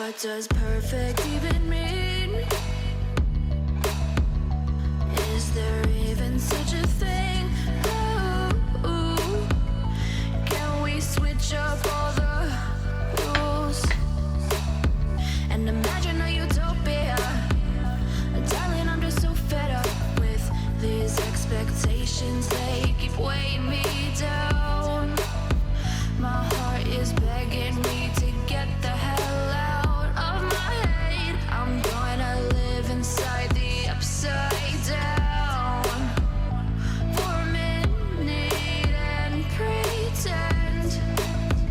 What does perfect even mean? Is there even such a thing? Ooh, can we switch up all the rules and imagine a utopia? Darling, I'm just so fed up with these expectations. They keep weighing me down. My heart is begging me to get the hell out of my head. I'm gonna live inside the upside down for a minute and pretend,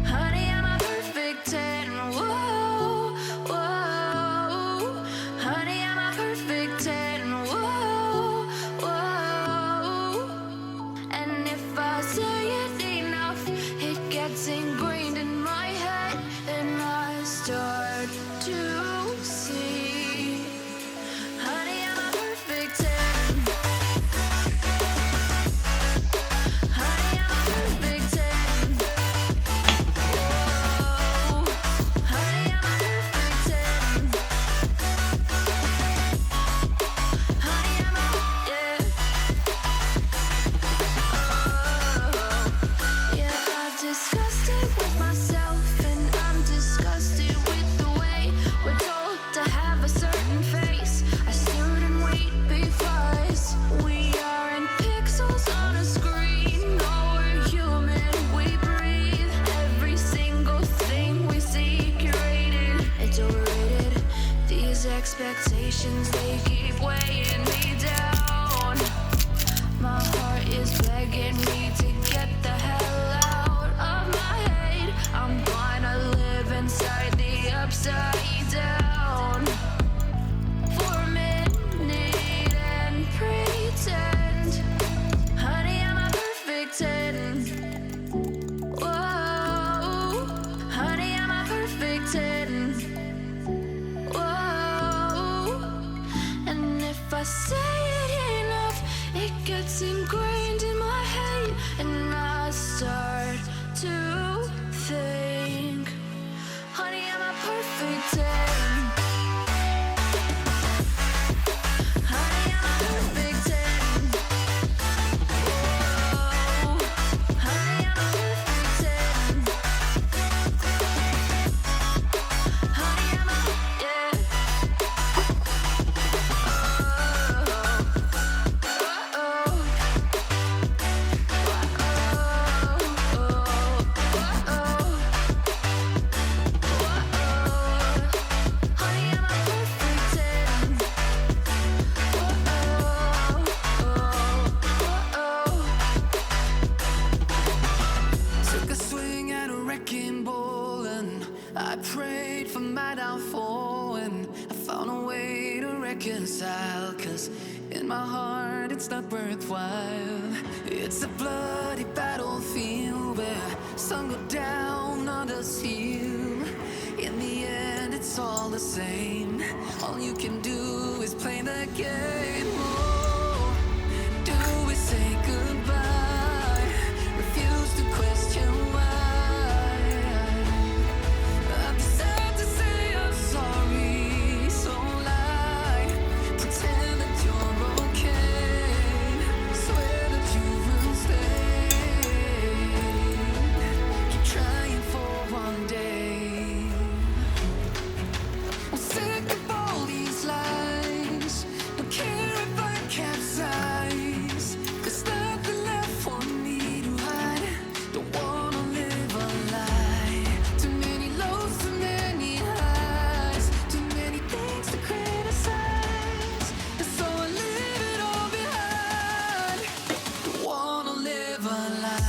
honey, I'm a perfect 10. Whoa, whoa, honey, I'm a perfect 10. Whoa, whoa, and if I say it enough, it gets ingrained in my head, and I start to see, honey, I'm a perfect 10. Honey, I'm a perfect 10. Whoa, honey, I'm a perfect 10. Honey, I'm a, yeah. Yeah, I've discussed it with myself, and I'm disgusted with the way we're told to have a certain face, a certain weight, because we aren't pixels on a screen. No, we're human, we breathe. Every single thing we see curated, it's overrated. These expectations, they keep weighing me down. My heart is begging me to get the hell out of my head. I'm gonna live inside the upside down for a minute and pretend, honey, I'm a perfect 10. Whoa, honey, I'm a perfect 10. Whoa, and if I say it enough, it gets ingrained in my head, and I start to think, honey, I'm a perfect 10. Honey, I'm a perfect 10. Whoa, honey, I'm a perfect 10. Honey, I'm a, yeah. Took a swing at a wrecking ball, and I prayed for my downfall, and I found a way to reconcile, 'cause in my heart it's not worthwhile. It's a bloody battlefield where some go down, others heal. In the end it's all the same. All you can do is play the game. Oh, do we say goodbye? Refuse to question why. I've decided to say I'm sorry, so lie. Pretend that you're okay. Swear that you will stay. Keep trying for one day. I'm sick of all these lies. Don't care if I capsize, 'cause nothing left for me to hide. Don't wanna live a lie. Too many lows, too many highs, too many things to criticize, and so I leave it all behind. Don't wanna live a lie.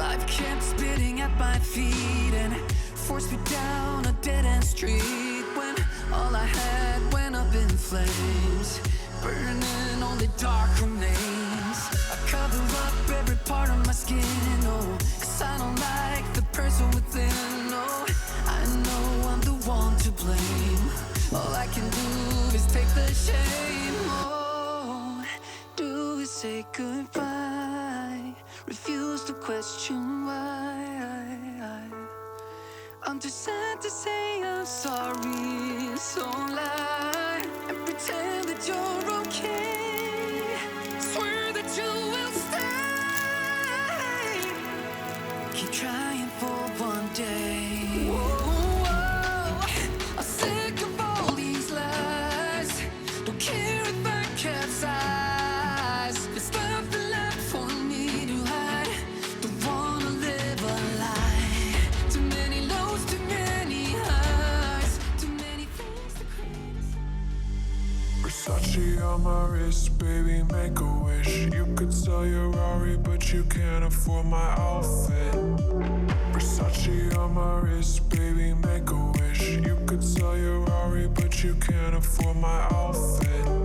Life kept spitting at my feet and forced me down a dead-end street, when all I had went up in flames, burning only dark remains. I don't like the person within. No, I know I'm the one to blame. All I can do is take the shame. Oh, do we say goodbye? Refuse to question why. I'm too sad to say I'm sorry. So lie and pretend that you're okay. Swear that you will stay. Keep trying for one day. Whoa, I'm sick of all these lies. Don't care if I capsize. There's nothing left for me to hide. Don't wanna live a lie. Too many lows, too many highs. Too many things to criticize. Versace on my wrist, baby, make a wish. You could sell your Rari, but you can't afford my outfit. Versace on my wrist, baby, make a wish. You could sell your Rari, but you can't afford my outfit.